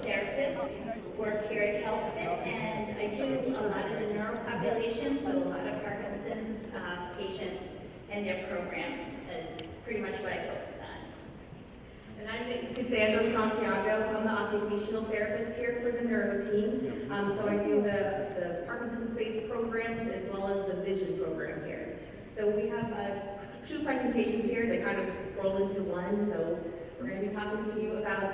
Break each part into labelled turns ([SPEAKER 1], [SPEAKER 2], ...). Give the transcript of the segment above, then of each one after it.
[SPEAKER 1] therapist, work here at HealthFit, and I do a lot of the neuro population, so a lot of Parkinson's patients and their programs is pretty much what I focus on.
[SPEAKER 2] And I'm Cassandra Santiago. I'm the occupational therapist here for the neuro team. So I do the Parkinson's-based programs as well as the vision program here. So we have two presentations here that kind of roll into one. So we're going to be talking to you about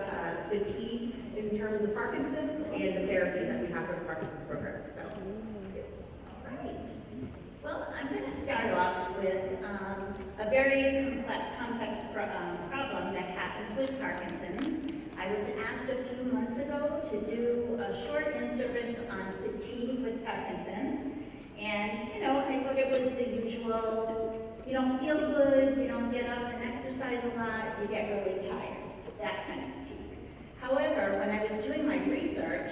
[SPEAKER 2] fatigue in terms of Parkinson's and the therapies that we have for the Parkinson's programs. So,
[SPEAKER 1] all right. Well, I'm going to start off with a very complex problem that happens with Parkinson's. I was asked a few months ago to do a short in-service on fatigue with Parkinson's. And, you know, I thought it was the usual, you don't feel good, you don't get up and exercise a lot, you get really tired, that kind of fatigue. However, when I was doing my research,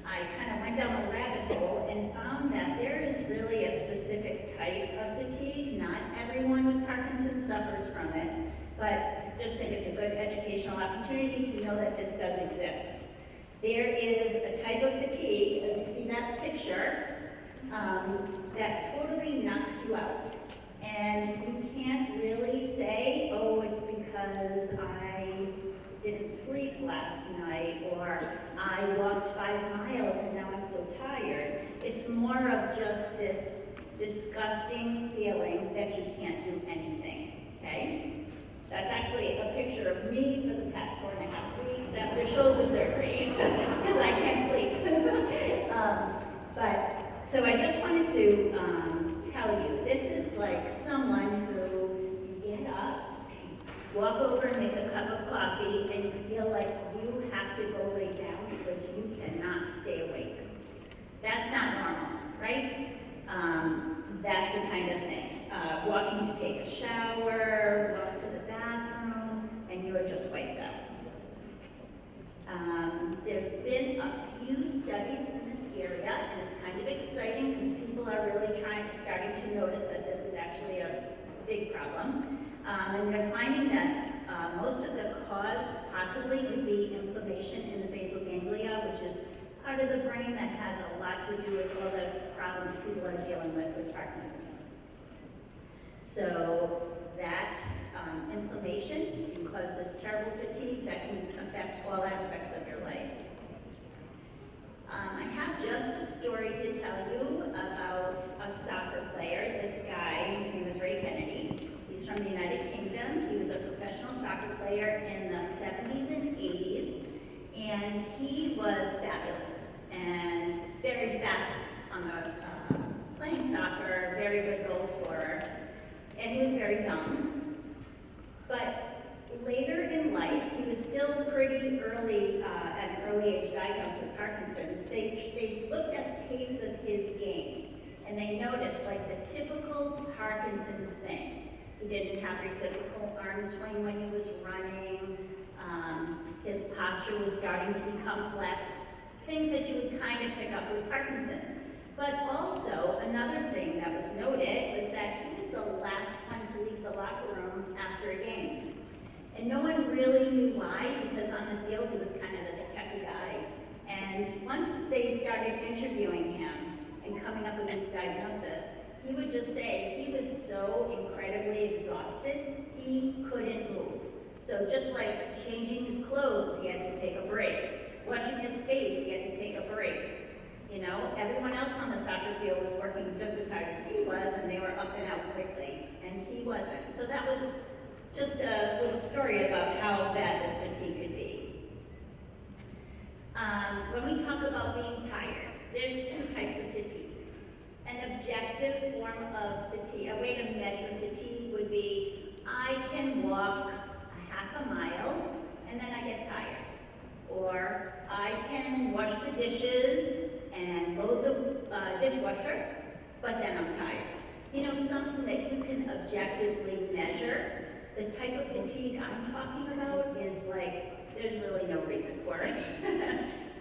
[SPEAKER 1] I kind of went down the rabbit hole and found that there is really a specific type of fatigue. Not everyone with Parkinson's suffers from it, but I just think it's a good educational opportunity to know that this does exist. There is a type of fatigue, as you see that picture, that totally knocks you out. And you can't really say, oh, it's because I didn't sleep last night, or I walked 5 miles and now I'm so tired. It's more of just this disgusting feeling that you can't do anything, okay? That's actually a picture of me for the past 4.5 weeks after shoulder surgery, because I can't sleep. So I just wanted to tell you, this is like someone who you get up, walk over and make a cup of coffee, and you feel like you have to go lay down because you cannot stay awake. That's not normal, right? That's the kind of thing. Walking to take a shower, walk to the bathroom, and you're just wiped out. There's been a few studies in this area, and it's kind of exciting because people are really starting to notice that this is actually a big problem. And they're finding that most of the cause possibly could be inflammation in the basal ganglia, which is part of the brain that has a lot to do with all the problems people are dealing with Parkinson's. So that inflammation can cause this terrible fatigue that can affect all aspects of your life. I have just a story to tell you about a soccer player. This guy, his name is Ray Kennedy. He's from the United Kingdom. He was a professional soccer player in the 70s and 80s, and he was fabulous and very fast on the playing soccer, very good goal scorer, and he was very young. But later in life, he was still pretty early, at an early age diagnosed with Parkinson's. They looked at tapes of his game, and they noticed like the typical Parkinson's thing. He didn't have reciprocal arm swing when he was running. His posture was starting to become flexed. Things that you would kind of pick up with Parkinson's. But also, another thing that was noted was that he was the last one to leave the locker room after a game. And no one really knew why, because on the field he was kind of this peppy guy. And once they started interviewing him and coming up with his diagnosis, he would just say he was so incredibly exhausted, he couldn't move. So just like changing his clothes, he had to take a break. Washing his face, he had to take a break. You know, everyone else on the soccer field was working just as hard as he was, and they were up and out quickly, and he wasn't. So that was just a little story about how bad this fatigue could be. When we talk about being tired, there's 2 types of fatigue. An objective form of fatigue, a way to measure fatigue would be, I can walk a half a mile and then I get tired. Or I can wash the dishes and load the dishwasher, but then I'm tired. You know, something that you can objectively measure. The type of fatigue I'm talking about is like, there's really no reason for it.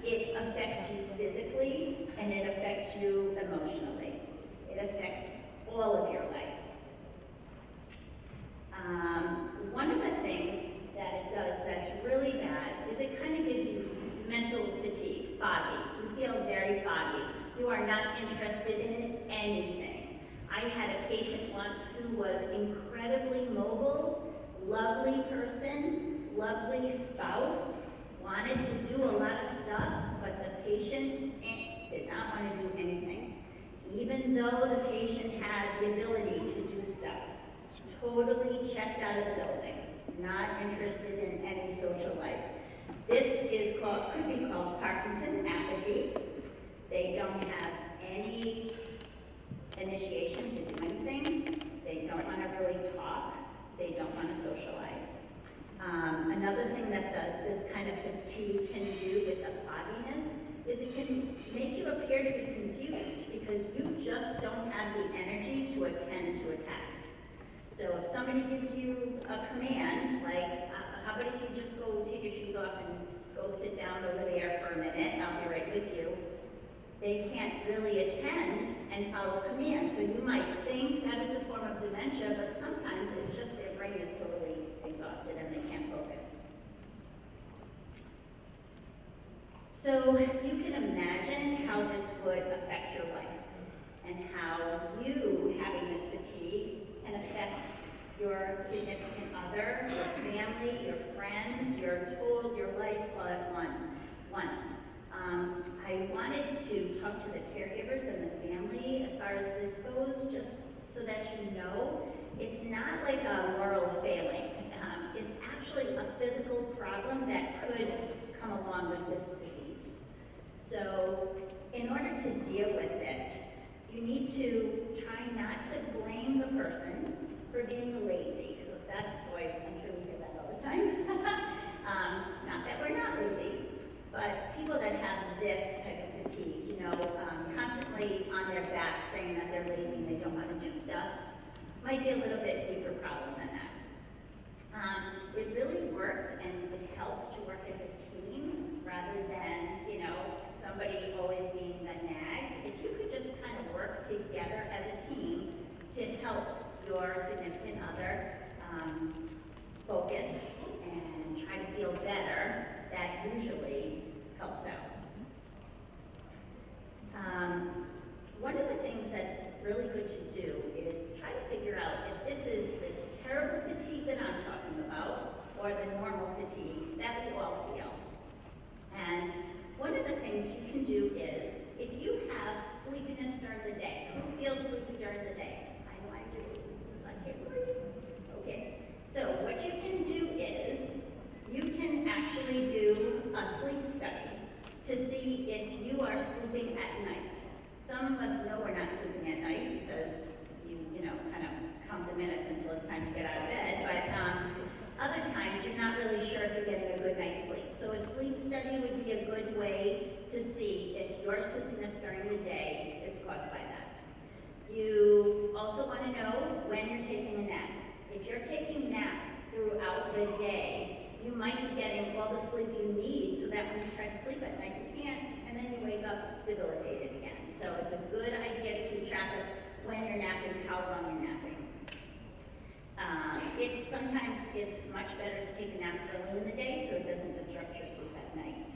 [SPEAKER 1] It affects you physically, and it affects you emotionally. It affects all of your life. One of the things that it does that's really bad is it kind of gives you mental not interested in anything. I had a patient once who was incredibly mobile, lovely person, lovely spouse, wanted to do a lot of stuff, but the patient did not want to do anything. Even though the patient had the ability to do stuff. Totally checked out of the building, not interested in any social life. This could be called Parkinson apathy. They don't have any initiation to do anything. They don't want to really talk. They don't want to socialize. Another thing that this kind of fatigue can do with the fogginess is it can make you appear to be confused because you just don't have the energy to attend to a task. So if somebody gives you a command, like, how about if you just go take your shoes off and go sit down over there for a minute, I'll be right with you. They can't really attend and follow commands. So you might think that is a form of dementia, but sometimes it's just their brain is totally exhausted and they can't focus. So you can imagine how this would affect your life and how you having this fatigue can affect your significant other, your family, your friends, your life all at once. I wanted to talk to the caregivers and the family as far as this goes, just so that you know, it's not like a moral failing. It's actually a physical problem that could come along with this disease. So in order to deal with it, you need to try not to blame the person for being lazy. That's, boy, I'm sure we hear that all the time. Not that we're not lazy, but people that have this type of fatigue, constantly on their back saying that they're lazy and they don't want to do stuff, might be a little bit deeper problem than that. It really works and it helps to work as a team rather than, somebody always being the nag. If you could just kind of work together as a team to help your significant other focus and try to feel better, that usually helps out. One of the things that's really good to do is try to figure out if this is this terrible fatigue that I'm talking about or the normal fatigue that we all feel. And one of the things you can do is, if you have sleepiness during the day, who feels sleepy during the day? I know I do. I can't believe it. Okay. So what you can do is, you can actually do a sleep study to see if you are sleeping at night. Some of us know we're not sleeping at night because you kind of count the minutes until it's time to get out of bed, but other times you're not really sure if you're getting a good night's sleep. So a sleep study would be a good way to see if your sleepiness during the day is caused by that. You also want to know when you're taking a nap. If you're taking naps throughout the day, you might be getting all the sleep you need so that when you try to sleep at night, you can't, and then you wake up debilitated again. So it's a good idea to keep track of when you're napping, how long you're napping. Sometimes it's much better to take a nap early in the day so it doesn't disrupt your sleep at night.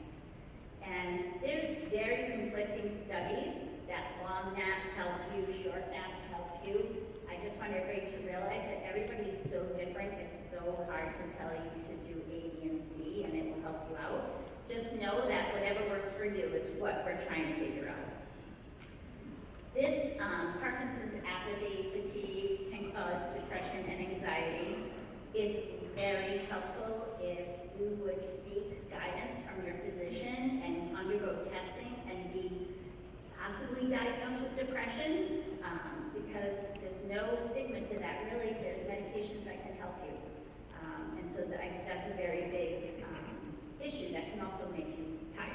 [SPEAKER 1] And there's very conflicting studies that long naps help you, short naps help you. I just want everybody to realize that everybody's so different. It's so hard to tell you to do A, B, and C, and it will help you out. Just know that whatever works for you is what we're trying to figure out. This Parkinson's apathy, fatigue, can cause depression and anxiety. It's very helpful if you would seek guidance from your physician and undergo testing and be possibly diagnosed with depression, because there's no stigma to that, really. There's medications that can help you. And so that's a very big issue that can also make you tired.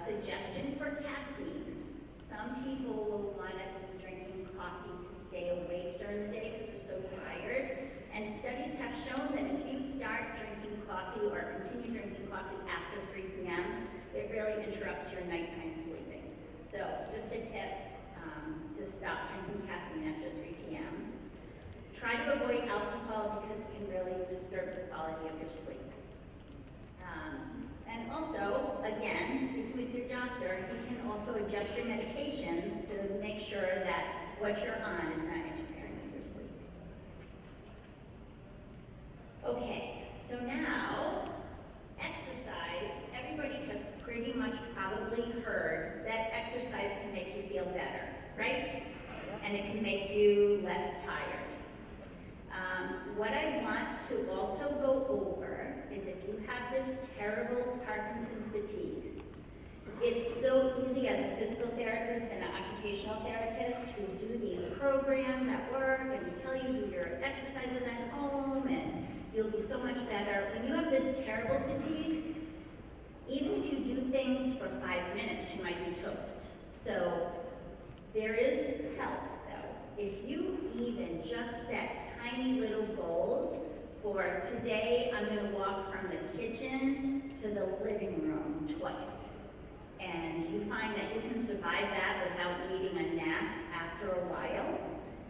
[SPEAKER 1] Suggestion for caffeine. Some people will want to be drinking coffee to stay awake during the day because they're so tired. And studies have shown that if you start drinking coffee or continue drinking coffee after 3 p.m., it really interrupts your nighttime sleeping. So just a tip to stop drinking caffeine after 3 p.m. Try to avoid alcohol because it can really disturb the quality of your sleep. And also, again, speaking with your doctor. doctor, he can also adjust your medications to make sure that what you're on is not interfering with your sleep. Okay, so now, exercise. Everybody has pretty much probably heard that exercise can make you feel better, right? And it can make you less tired. What I want to also go over is if you have this terrible Parkinson's fatigue, it's so easy as a physical therapist and an occupational therapist who do these programs at work and we tell you do your exercises at home and you'll be so much better. When you have this terrible fatigue, even if you do things for 5 minutes, you might be toast. So there is help though. If you even just set tiny little goals for today, I'm going to walk from the kitchen to the living room twice. And you find that you can survive that without needing a nap after a while,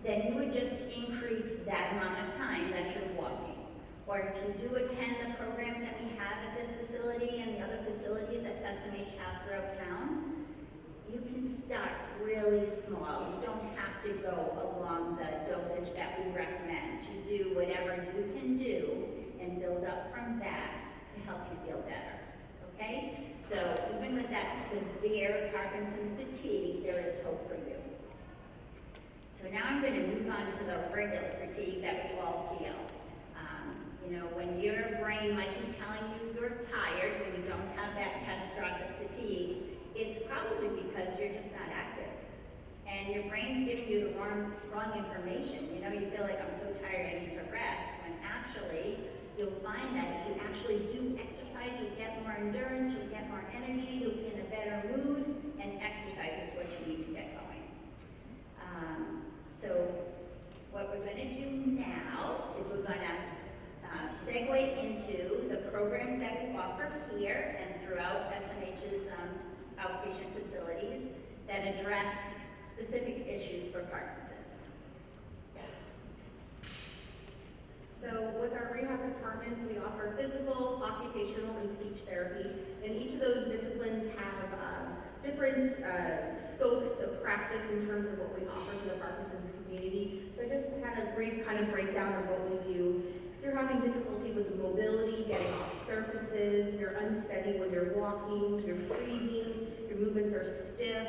[SPEAKER 1] then you would just increase that amount of time that you're walking. Or if you do attend the programs that we have at this facility and the other facilities that SMH have throughout town, you can start really small. You don't have to go along the dosage that we recommend. You do whatever you can do and build up from that to help you feel better, okay? So even with that severe Parkinson's fatigue, there is hope for you. So now I'm going to move on to the regular fatigue that we all feel. You know, when your brain might be telling you you're tired, when you don't have that catastrophic fatigue, it's probably because you're just not active. And your brain's giving you the wrong information. You know, you feel like I'm so tired, I need to rest. When actually, you'll find that if you actually do exercise, you'll get more endurance, you'll get more energy, you'll be in a better mood, and exercise is what you need to get going. So what we're going to do now is we're going to segue into the programs that we offer here and throughout SMH's outpatient facilities that address specific issues for Parkinson's.
[SPEAKER 2] So with our rehab departments, we offer physical, occupational, and speech therapy, and each of those disciplines have different scopes of practice in terms of what we offer to the Parkinson's community. So just had a brief kind of breakdown of what we do. If you're having difficulty with mobility, getting off surfaces, you're unsteady when you're walking, you're freezing, your movements are stiff,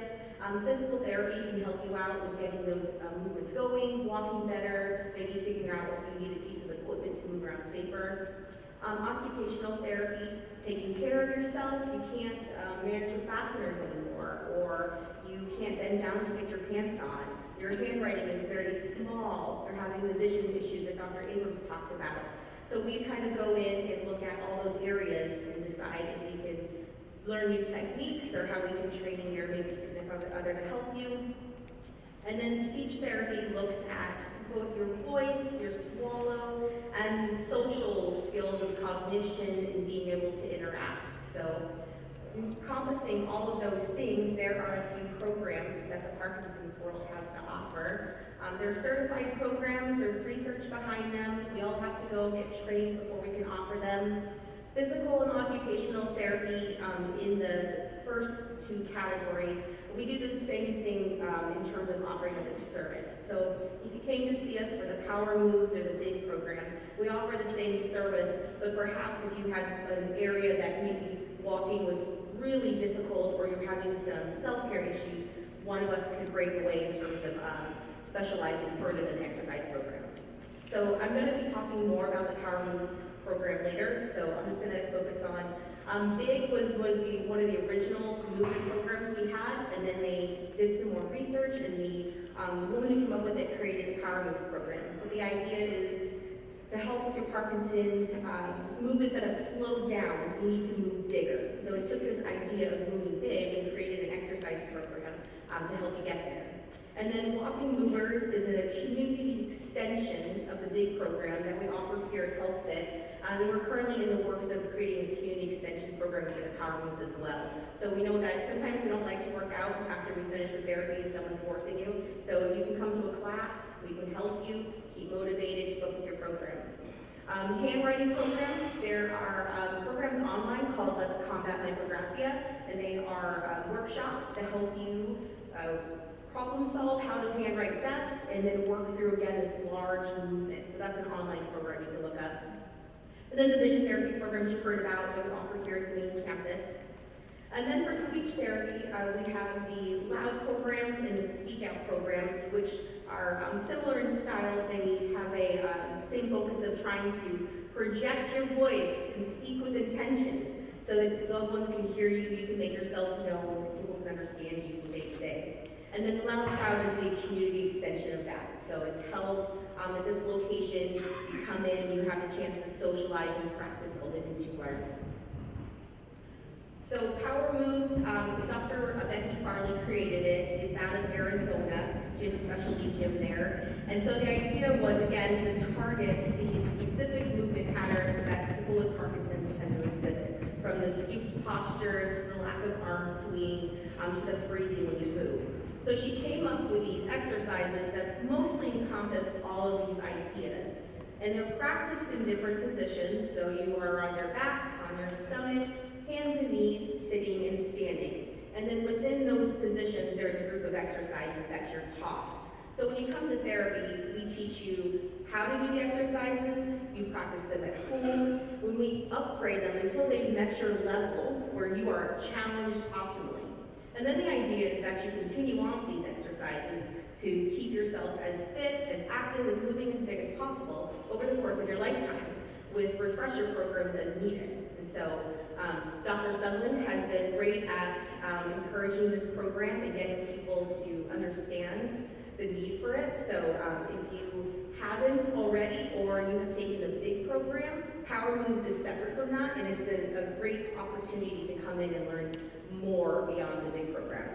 [SPEAKER 2] physical therapy can help you out with getting those movements going, walking better, maybe figuring out if you need a piece of equipment to move around safer. Occupational therapy, taking care of yourself. You can't manage your fasteners anymore, or you can't bend down to get your pants on. Your handwriting is very small. You're having the vision issues that Dr. Abrams talked about. So we kind of go in and look at all those areas and decide if we can learn new techniques or how we can train your maybe significant other to help you. And then speech therapy looks at both your voice, your swallow, and social skills of cognition and being able to interact. So encompassing all of those things, there are a few programs that the Parkinson's world has to offer. They're certified programs, there's research behind them. We all have to go get trained before we can offer them. Physical and occupational therapy in the first two categories. We do the same thing in terms of offering of its service. So if you came to see us for the Power Moves or the BIG program, we offer the same service, but perhaps if you had an area that maybe walking was really difficult or you're having some self-care issues, one of us could break away in terms of specializing further than exercise programs. So I'm going to be talking more about the Power Moves program later, so I'm just going to focus on BIG was one of the original movement programs we had, and then they did some more research, and the woman who came up with it created a Power Moves program. But the idea is to help with your Parkinson's movements that have slowed down, you need to move bigger. So it took this idea of moving big and created an exercise program to help you get there. And then Walking Movers is a community extension of the BIG program that we offer here at HealthFit. And we're currently in the works of creating a community extension program for the Power Moves as well. So we know that sometimes we don't like to work out after we finish with therapy and someone's forcing you. So you can come to a class, we can help you, keep motivated, keep up with your programs. Handwriting programs, there are programs online called Let's Combat Micrographia, and they are workshops to help you problem solve how to handwrite best, and then work through again this large movement. So that's an online program you can look up. And then the vision therapy programs you've heard about that we offer here at the main campus. And then for speech therapy, we have the loud programs and the speak out programs, which are similar in style. They have a same focus of trying to project your voice and speak with intention so that loved ones can hear you, you can make yourself known, people can understand you from day to day. And then the Loud Crowd is the community extension of that. So it's held at this location. You come in, you have the chance to socialize and practice all the things you learned. So Power Moves, Dr. Becky Farley created it. It's out of Arizona. She has a specialty gym there. And so the idea was, again, to target these specific movement patterns that people with Parkinson's tend to exhibit, from the stooped posture to the lack of arm swing to the freezing when you move. So she came up with these exercises that mostly encompass all of these ideas. And they're practiced in different positions. So you are on your back, on your stomach, hands and knees, sitting and standing. And then within those positions, there's a group of exercises that you're taught. So when you come to therapy, we teach you how to do the exercises, you practice them at home. When we upgrade them until they met your level where you are challenged optimally. And then the idea is that you continue on with these exercises to keep yourself as fit, as active, as moving as big as possible over the course of your lifetime with refresher programs as needed. And so Dr. Sutherland has been great at encouraging this program and getting people to understand the need for it. So if you haven't already or you have taken the big program, Power Moves is separate from that, and it's a great opportunity to come in and learn more beyond the big program.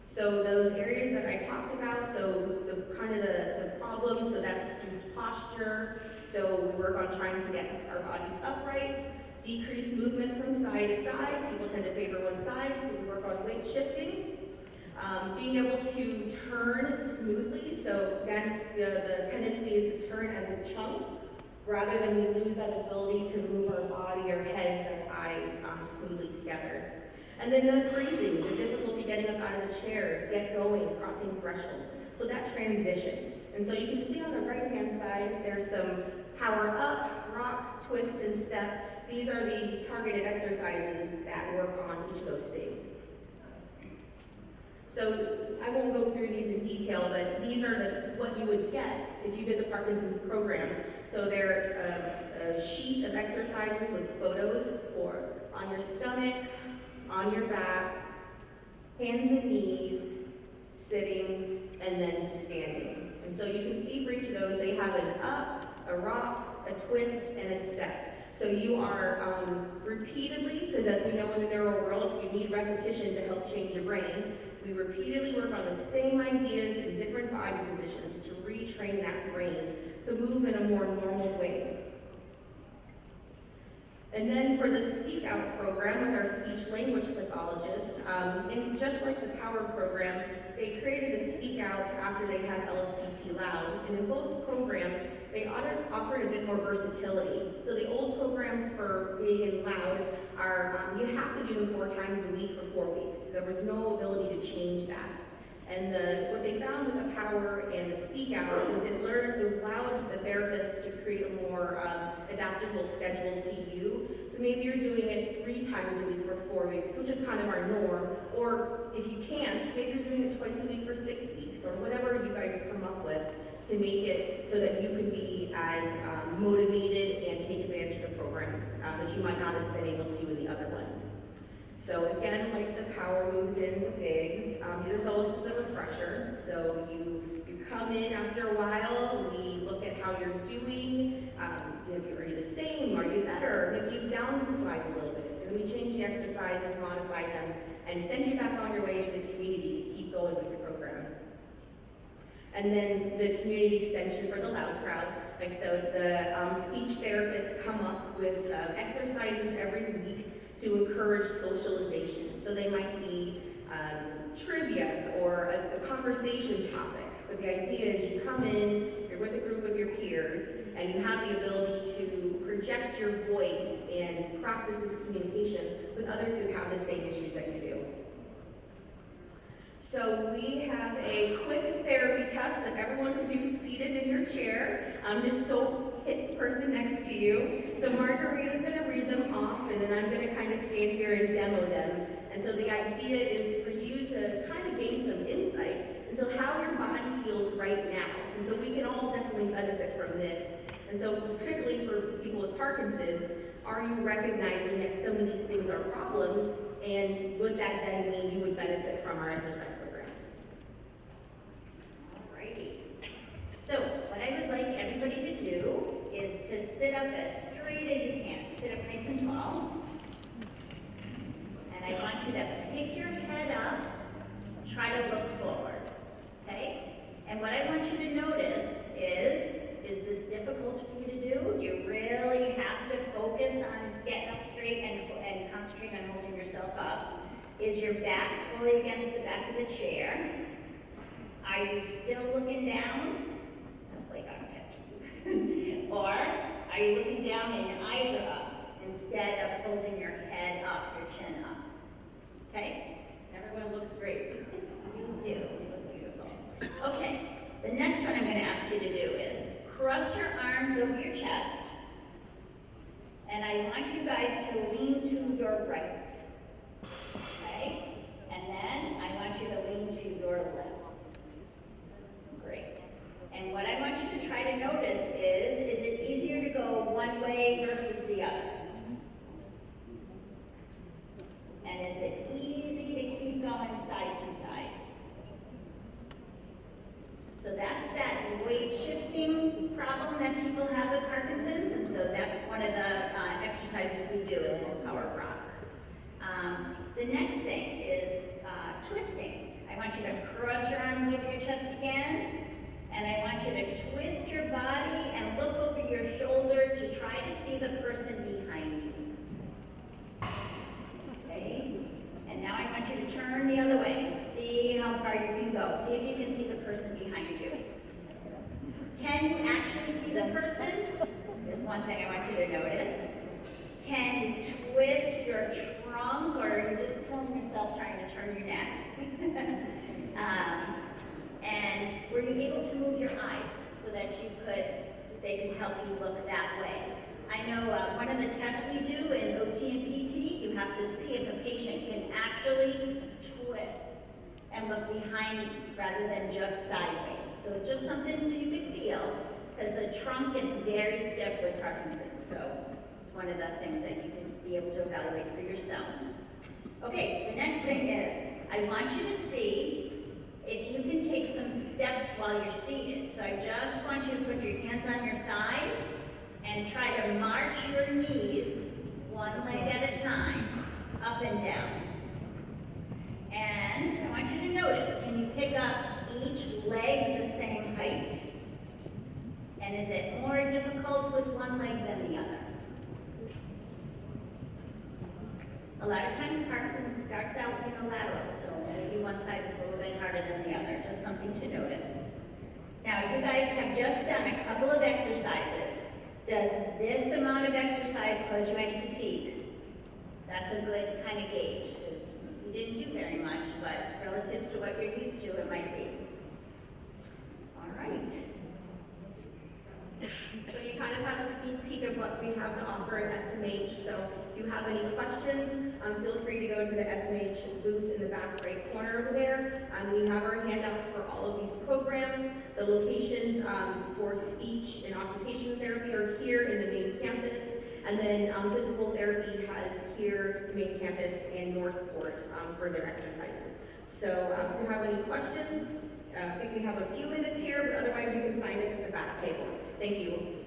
[SPEAKER 2] So those areas that I talked about, so the kind of the problems, so that's stooped posture. So we work on trying to get our bodies upright, decrease movement from side to side. People tend to favor one side, so we work on weight shifting. Being able to turn smoothly, so again, the tendency is to turn as a chunk, rather than we lose that ability to move our body, our heads, our eyes smoothly together. And then the freezing, the difficulty getting up out of the chairs, get going, crossing thresholds. So that transition. And so you can see on the right-hand side, there's some power up, rock, twist, and step. These are the targeted exercises that work on each of those things. So I won't go through these in detail, but these are what you would get if you did the Parkinson's program. So they're a sheet of exercises with photos for on your stomach, on your back, hands and knees, sitting, and then standing. And so you can see for each of those, they have an up, a rock, a twist, and a step. So you are repeatedly, because as we know in the neuro world, you need repetition to help change your brain. We repeatedly work on the same ideas in different body positions to retrain that brain to move in a more normal way. And then for the Speak Out program with our speech language pathologist, and just like the Power program, they created a Speak Out after they had LSVT Loud. And in both programs, they offered a bit more versatility. So the old programs for Big and Loud are, you have to do them 4 times a week for 4 weeks. There was no ability to change that. And what they found with the Power and the Speak Out was it allowed the therapist to create a more adaptable schedule to you. So maybe you're doing it 3 times a week for 4 weeks, which is kind of our norm. Or if you can't, maybe you're doing it twice a week for 6 weeks, or whatever you guys come up with to make it so that you can be as motivated and take advantage of the program that you might not have been able to in the other ones. So again, like the Power Moves in the Bigs, there's also the refresher. So you come in after a while, we look at how you're doing. Are you the same? Are you better? Maybe you downslide a little bit. And we change the exercises, modify them, and send you back on your way to the community to keep going with your program. And then the community extension for the Loud Crowd. Like so, the speech therapists come up with exercises every week to encourage socialization. So they might be trivia or a conversation topic. But the idea is you come in, you're with a group of your peers, and you have the ability to project your voice and practice this communication with others who have the same issues that you do. So we have a quick therapy test that everyone can do seated in your chair. Just don't hit the person next to you. So Margherita's going to read them off, and then I'm going to kind of stand here and demo them. And so the idea is for you to kind of gain some insight into how your body feels right now. And so we can all definitely benefit from this. And so particularly for people with Parkinson's, are you recognizing that some of these things are problems, and would that then mean you would benefit from our exercise programs?
[SPEAKER 1] Alrighty. So what I would like everybody to do is to sit up as straight as you can. Sit up nice and tall. And I want you to pick your head up, try to look forward, okay? And what I want you to notice is this difficult for you to do? Do you really have to focus on getting up straight and concentrate on holding yourself up? Is your back fully against the back of the chair? Are you still looking down? That's like armpit. Or are you looking down and your eyes are up instead of holding your head up, your chin up? Okay?
[SPEAKER 2] Everyone looks great.
[SPEAKER 1] You do. You look beautiful. Okay. The next one I'm going to ask you to do is cross your arms over your chest, and I want you guys to lean to your right. Okay? And then I want you to lean to your left. Great. And what I want you to try to notice is it easier to go one way versus the other? And is it easy to keep going side to side? So that's that weight shifting problem that people have with Parkinson's, and so that's one of the exercises we do is called power rock. The next thing is twisting. I want you to cross your arms over your chest again, and I want you to twist your body and look over your shoulder to try to see the person behind you. Okay? And now I want you to turn the other way. See how far you can go. See if you can see the person behind you. Can you actually see the person? Is one thing I want you to notice. Can you twist your trunk, or are you just pulling yourself trying to turn your neck? And were you able to move your eyes so that they could help you look that way? I know one of the tests we do in OT and PT, you have to see if a patient can actually twist and look behind rather than just sideways. So just something so you can feel, because the trunk gets very stiff with Parkinson's. So it's one of the things that you can be able to evaluate for yourself. Okay, the next thing is, I want you to see if you can take some steps while you're seated. So I just want you to put your hands on your thighs and try to march your knees one leg at a time, up and down. And I want you to notice, can you pick up each leg the same height? And is it more difficult with one leg than the other? A lot of times Parkinson's starts out unilateral, so maybe one side is a little bit harder than the other, just something to notice. Now, you guys have just done a couple of exercises. Does this amount of exercise cause you any fatigue? That's a good kind of gauge, because you didn't do very much, but relative to what you're used to, it might be. All right.
[SPEAKER 2] So you kind of have a sneak peek of what we have to offer at SMH. So if you have any questions, feel free to go to the SMH booth in the back right corner over there. We have our handouts for all of these programs. The locations for speech and occupational therapy are here in the main campus. And then physical therapy has here the main campus and Northport for their exercises. So if you have any questions, I think we have a few minutes here, but otherwise you can find us at the back table. Thank you.